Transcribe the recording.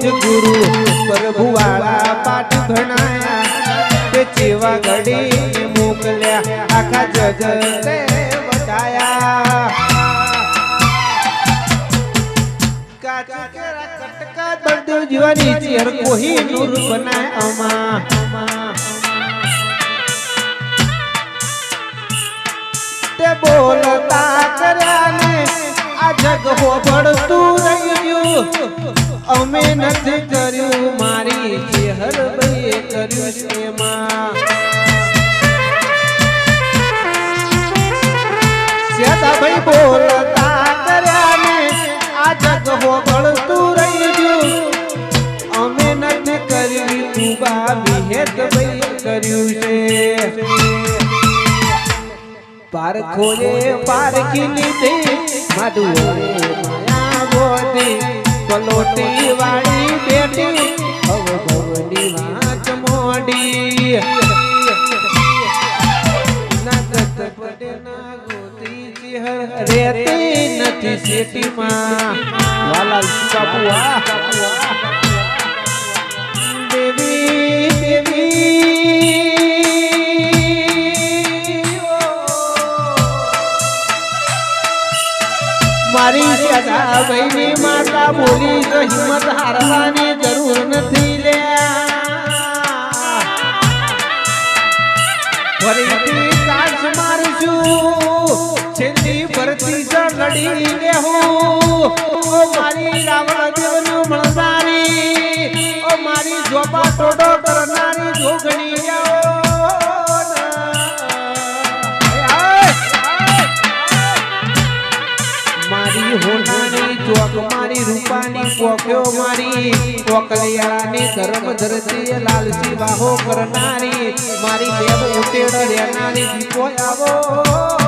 જ ગુરુ પ્રભુ વાળા પાઠ ભણાયા તે ચેવા ઘડી મોકલ્યા આખા જગતે બતાયા કાચા કેરા કટકા બળદેવ જીવાની ચેર કોઈ નૂર બનાય અમા તે બોલતા કર્યા ને આ જગ હોબળતું રહ્યું અમે નથી કર્યું મારી ચેહર ભાઈએ કર્યું છે માં સેતા ભાઈ બોલતા કર્યા ને આ જગ હોબળતું રહ્યું અમે નથી કર્યું તું બા વિહેત ભાઈ કર્યું છે પારખોએ પારખી લીધી માધુઓએ માયા બોધી પલોટી વાળી બેટી હવે ભવની વાંચ મોડી નગત પડે ના ગોતી ચિહર રેતી નથી સેટીમાં વાલા બાપુ આ દેવી દેવી મારી સદા ભાઈની માતા બોલી તો હિંમત હારવાની જરૂર નથી લે ફરીથી કાચ મારશું છેલ્લી ભરતી લડી લેવું ઓ મારી રાવણ દેવનું મળનારી ઓ મારી જોપા ટોડો કરનારી જોગણી જાઓ હોનાની ચોક મારી રૂપાની પોખ્યો મારી પોકલિયાની ધર્મ ધરતી લાલસી વાહો કરનારી મારી દેવ ઉટેડ રહેનારી દીપો આવો